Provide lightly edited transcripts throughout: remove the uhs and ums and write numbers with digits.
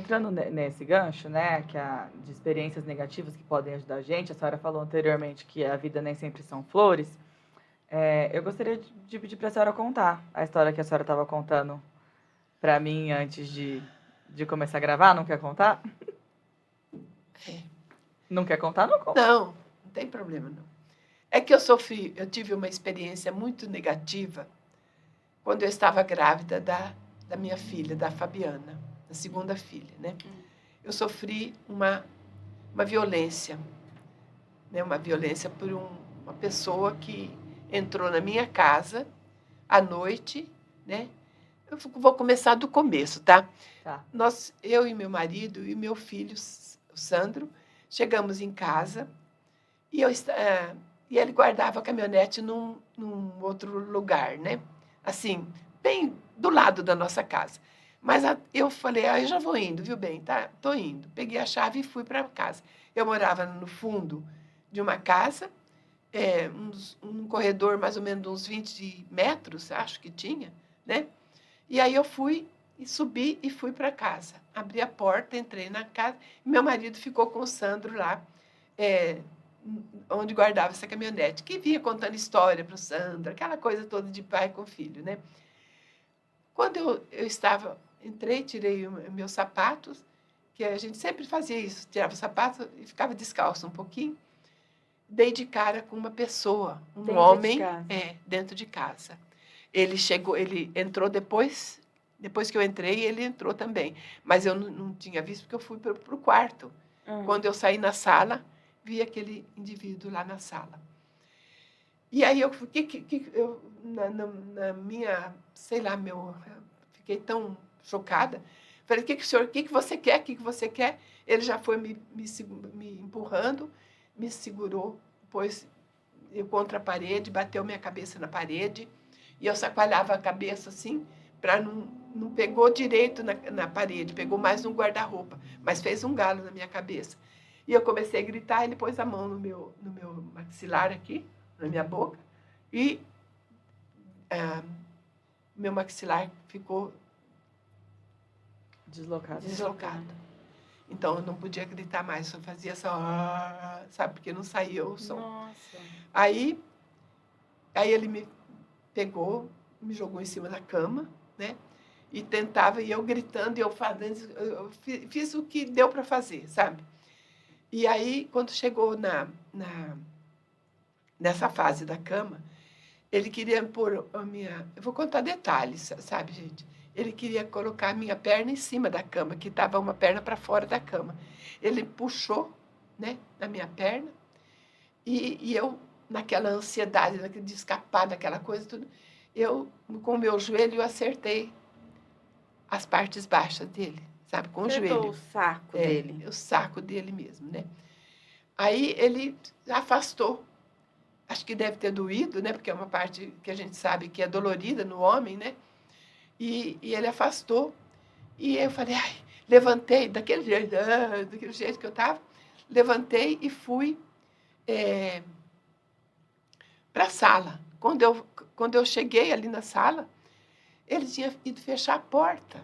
Entrando nesse gancho, né, de experiências negativas que podem ajudar a gente, a senhora falou anteriormente que a vida nem sempre são flores. Eu gostaria de pedir para a senhora contar a história que a senhora estava contando para mim antes de começar a gravar. Não quer contar? É. Não quer contar? Não conta. Não, não tem problema, não. É que eu tive uma experiência muito negativa quando eu estava grávida da minha filha, da Fabiana, da segunda filha, né? Eu sofri uma violência, né? Uma violência por uma pessoa que entrou na minha casa à noite, né? Eu vou começar do começo, tá? Tá. Eu e meu marido e meu filho, o Sandro, chegamos em casa e e ele guardava a caminhonete num outro lugar, né? Assim, bem do lado da nossa casa. Mas eu falei, eu já vou indo, viu bem? Tá, tô indo. Peguei a chave e fui para casa. Eu morava no fundo de uma casa, um corredor mais ou menos de uns 20 metros, acho que tinha, né? E aí eu fui e subi e fui para casa. Abri a porta, entrei na casa e meu marido ficou com o Sandro lá, é, onde guardava essa caminhonete, que vinha contando história para o Sandro, aquela coisa toda de pai com filho, né? Quando entrei, tirei meus sapatos, que a gente sempre fazia isso, tirava os sapatos e ficava descalço um pouquinho, dei de cara com uma pessoa, um homem, dentro de casa. Ele entrou depois que eu entrei, ele entrou também. Mas eu não tinha visto, porque eu fui para o quarto. Quando eu saí na sala, vi aquele indivíduo lá na sala. E aí na minha, sei lá, fiquei tão chocada. Falei, o que você quer? O que você quer? Ele já foi me empurrando, me segurou, pôs eu contra a parede, bateu minha cabeça na parede, e eu chacoalhava a cabeça assim, para não pegou direito na parede, pegou mais no guarda-roupa, mas fez um galo na minha cabeça. E eu comecei a gritar, ele pôs a mão no meu maxilar aqui, na minha boca, e meu maxilar ficou deslocado. Então eu não podia gritar mais, só fazia só, sabe, porque não saía o som. Nossa. Aí ele me pegou, me jogou em cima da cama, né? E tentava, e eu gritando, e eu fazendo, eu fiz o que deu para fazer, sabe? E aí, quando chegou nessa fase da cama, ele queria pôr a minha... Eu vou contar detalhes, sabe, gente? Ele queria colocar a minha perna em cima da cama, que estava uma perna para fora da cama. Ele puxou, né, na minha perna, e eu, naquela ansiedade de escapar daquela coisa, tudo, eu, com o meu joelho, eu acertei as partes baixas dele, sabe? Com o joelho. O saco dele. O saco dele mesmo, né? Aí ele afastou. Acho que deve ter doído, né? Porque é uma parte que a gente sabe que é dolorida no homem, né? E ele afastou. E eu falei, ai, levantei daquele jeito que eu estava, levantei e fui para a sala. Quando eu cheguei ali na sala, ele tinha ido fechar a porta.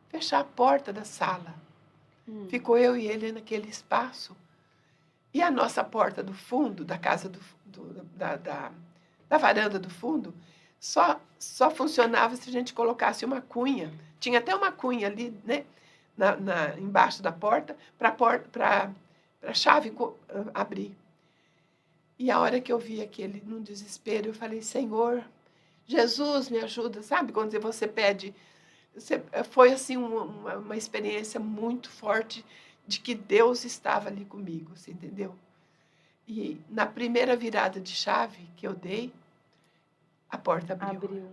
Fechar a porta da sala. Ficou eu e ele naquele espaço. E a nossa porta do fundo, da casa da varanda do fundo, só funcionava se a gente colocasse uma cunha. Tinha até uma cunha ali, né, embaixo da porta, para a chave abrir. E a hora que eu vi aquele, num desespero, eu falei, Senhor, Jesus, me ajuda. Sabe quando você pede? Foi assim uma experiência muito forte de que Deus estava ali comigo, você entendeu? E na primeira virada de chave que eu dei, a porta abriu.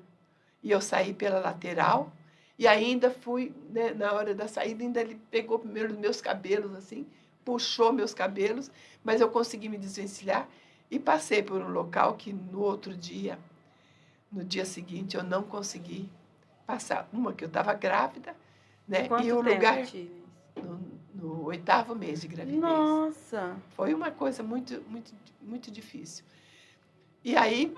E eu saí pela lateral e ainda fui, né, na hora da saída, ainda ele pegou primeiro os meus cabelos, assim, puxou meus cabelos, mas eu consegui me desvencilhar e passei por um local que no dia seguinte, eu não consegui passar. Uma que eu estava grávida, né? Quanto e o tempo, lugar Tines? no 8º mês de gravidez. Nossa! Foi uma coisa muito, muito, muito difícil. E aí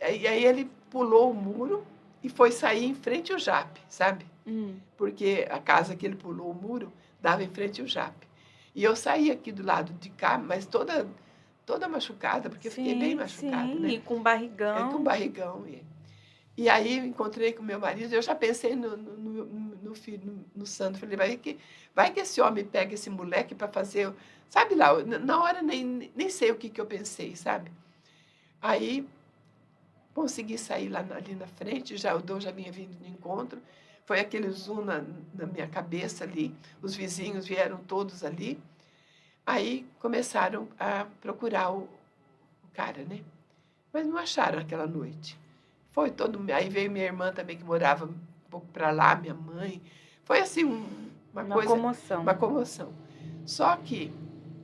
ele pulou o muro e foi sair em frente ao Jap, sabe? Porque a casa que ele pulou o muro dava em frente ao Jape. E eu saí aqui do lado de cá, mas toda machucada, porque eu fiquei bem machucada, né? E com barrigão. Com barrigão. E aí eu encontrei com meu marido, eu já pensei no filho, no Sandro. Falei, vai que esse homem pega esse moleque para fazer. Sabe lá, na hora nem sei o que eu pensei, sabe? Aí consegui sair lá ali na frente, o Dom já vinha vindo de encontro. Foi aquele zoom na minha cabeça ali, os vizinhos vieram todos ali. Aí começaram a procurar o cara, né? Mas não acharam aquela noite. Aí veio minha irmã também, que morava um pouco para lá, minha mãe. Foi assim uma comoção. Uma comoção. Só que,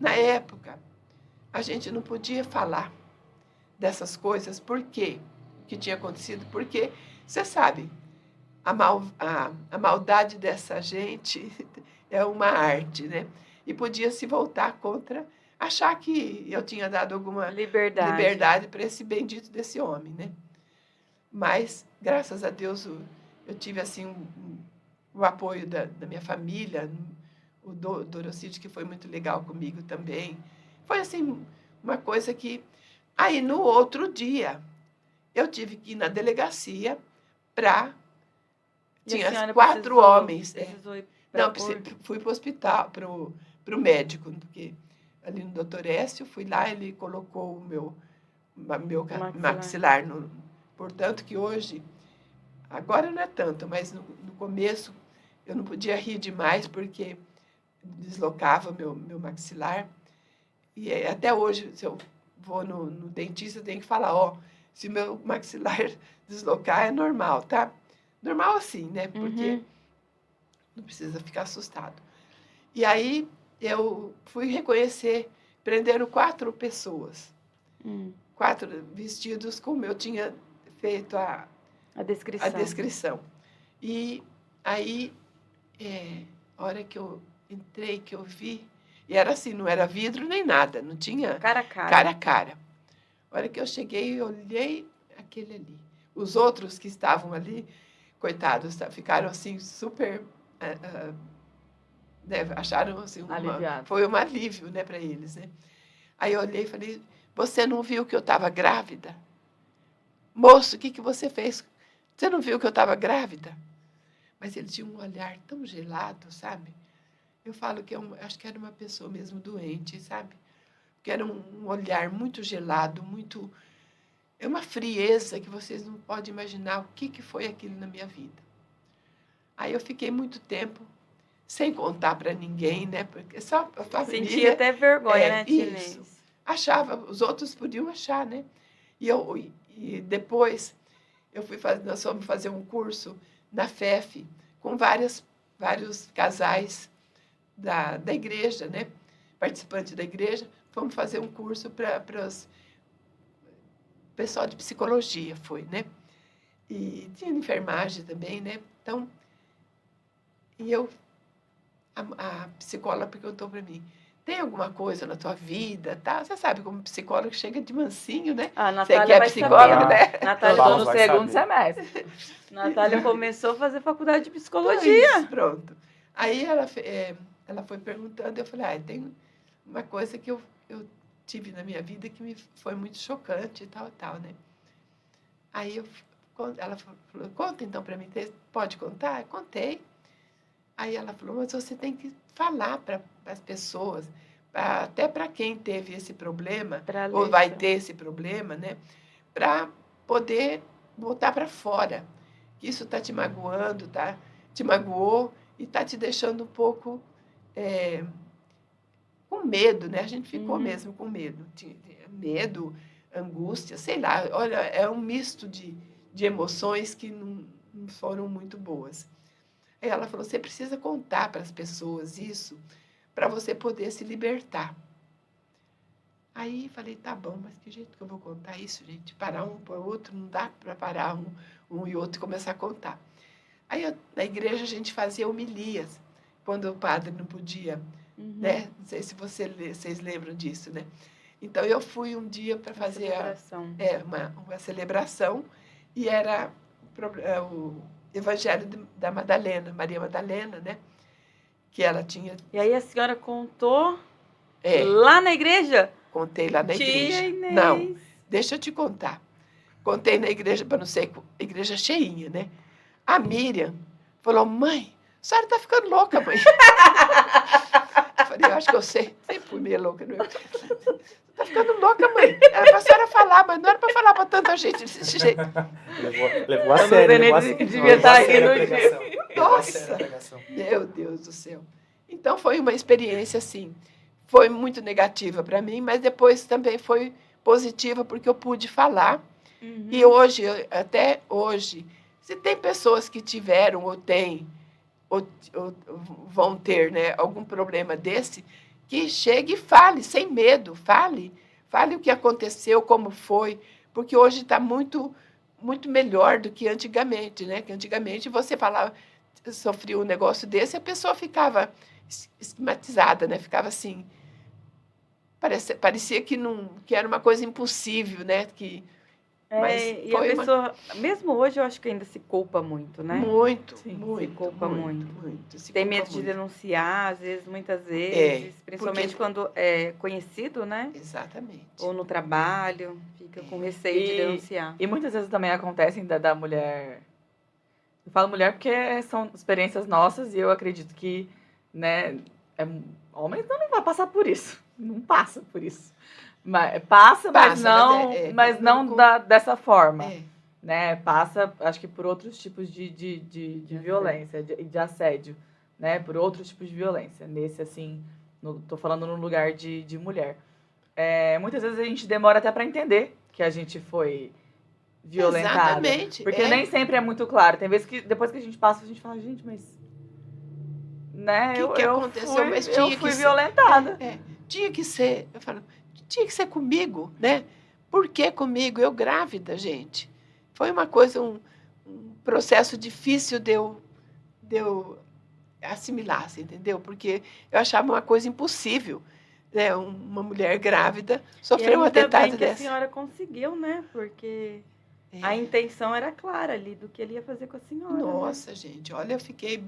na época, a gente não podia falar dessas coisas. Por quê? O que tinha acontecido? Porque, você sabe, a maldade dessa gente é uma arte, né? E podia se voltar contra, achar que eu tinha dado alguma liberdade para esse bendito desse homem, né? Mas, graças a Deus, eu tive assim o apoio da minha família, o Dorocídio, que foi muito legal comigo também. Foi assim uma coisa que... Aí, no outro dia, eu tive que ir na delegacia para... Tinha 4 homens. Não, fui para o hospital, para o médico, porque ali no Dr. Écio, fui lá, ele colocou o meu maxilar. Portanto, que hoje, agora não é tanto, mas no começo eu não podia rir demais, porque deslocava meu maxilar. E até hoje, se eu vou no dentista, eu tenho que falar, se meu maxilar deslocar, é normal, tá? Normal assim, né? Porque não precisa ficar assustado. E aí eu fui reconhecer, prenderam 4 pessoas. 4 vestidos como eu tinha feito a descrição. E aí, a hora que eu entrei, que eu vi, e era assim, não era vidro nem nada, não tinha... Cara a cara. A hora que eu cheguei, eu olhei aquele ali. Os outros que estavam ali, coitados, ficaram assim super... acharam assim... Foi um alívio, né, para eles, né? Aí eu olhei e falei, você não viu que eu estava grávida? Moço, o que você fez? Você não viu que eu estava grávida? Mas ele tinha um olhar tão gelado, sabe? Eu falo que acho que era uma pessoa mesmo doente, sabe? Porque era um olhar muito gelado, muito... É uma frieza que vocês não podem imaginar o que foi aquilo na minha vida. Aí eu fiquei muito tempo sem contar para ninguém, né? Porque só a família... Sentia até vergonha, né, Tinês? Isso. Achava, os outros podiam achar, né? E depois nós fomos fazer um curso na FEF com vários casais da igreja, né? Participantes da igreja. Fomos fazer um curso para os pessoal de psicologia, foi, né? E tinha enfermagem também, né? Então, a psicóloga perguntou para mim, tem alguma coisa na tua vida, tá? Você sabe como psicólogo chega de mansinho, né? A Natália Você que é psicóloga, né? Natália no segundo semestre. Natália começou a fazer faculdade de psicologia. Pronto. Aí ela foi perguntando, eu falei, tem uma coisa que eu tive na minha vida que me foi muito chocante e tal, né? Aí ela falou, conta então para mim, pode contar? Eu contei. Aí ela falou, mas você tem que falar para as pessoas, até para quem teve esse problema, ou vai ter esse problema, né? Para poder botar para fora. Isso está te magoando, te magoou e está te deixando um pouco com medo, né? A gente ficou mesmo com medo. Medo, angústia, sei lá. Olha, é um misto de emoções que não foram muito boas. Aí ela falou, você precisa contar para as pessoas isso para você poder se libertar. Aí falei, tá bom, mas que jeito que eu vou contar isso, gente? Parar um para o outro, não dá para parar um e outro e começar a contar. Aí na igreja a gente fazia homilias, quando o padre não podia, né? Não sei se vocês lembram disso, né? Então eu fui um dia para fazer uma celebração e era Evangelho da Madalena, Maria Madalena, né? Que ela tinha... E aí a senhora contou É, lá na igreja? contei lá na Tia igreja. Inês. Não, deixa eu te contar. Contei na igreja, para não ser igreja cheinha, né? A Miriam falou, mãe, a senhora está ficando louca, mãe. Eu falei, eu acho que eu sei. Sempre fui meio louca. Não é? Tá ficando louca, mãe. Era pra senhora falar, mas não era pra falar pra tanta gente desse jeito. Levou a Eu não sério. sei nem Levou a se sério. devia estar Levou a sério a rindo pregação. Levou a sério a Nossa! pregação. Meu Deus do céu. Então, foi uma experiência, assim, foi muito negativa para mim, mas depois também foi positiva, porque eu pude falar. Uhum. E hoje, até hoje, se tem pessoas que tiveram ou têm, ou vão ter, né, algum problema desse, que chegue e fale, sem medo, fale o que aconteceu, como foi, porque hoje está muito, muito melhor do que antigamente, né? Que antigamente você falava, sofria um negócio desse, a pessoa ficava estigmatizada, né? Ficava assim, parecia que era uma coisa impossível, né? Mas E a pessoa, mesmo hoje, eu acho que ainda se culpa muito, né? Muito, Sim, muito, se culpa muito. se Tem culpa medo de muito. denunciar, às vezes, muitas vezes, principalmente porque- quando é conhecido, né? Exatamente. Ou no trabalho, fica com receio de denunciar. E muitas vezes também acontecem da mulher. Eu falo mulher porque são experiências nossas e eu acredito que, né, homens não vai passar por isso. Não passa por isso. Passa, mas não, mas não dessa forma. É. Né? Passa, acho que por outros tipos de violência, de assédio, né? Por outros tipos de violência. Nesse, assim, tô falando no lugar de mulher. Muitas vezes a gente demora até para entender que a gente foi violentada. Exatamente. Porque nem sempre é muito claro. Tem vezes que depois que a gente passa, a gente fala, gente, mas... Né? Que aconteceu? Mas tinha eu fui que ser. violentada. Tinha que ser. Eu falo, tinha que ser comigo, né? Por que comigo? Eu grávida, gente. Foi uma coisa, um processo difícil de eu assimilar, você entendeu? Porque eu achava uma coisa impossível, né? Uma mulher grávida sofrer um atentado que a dessa. senhora conseguiu, né? Porque a intenção era clara ali do que ele ia fazer com a senhora. Nossa, gente, olha, eu fiquei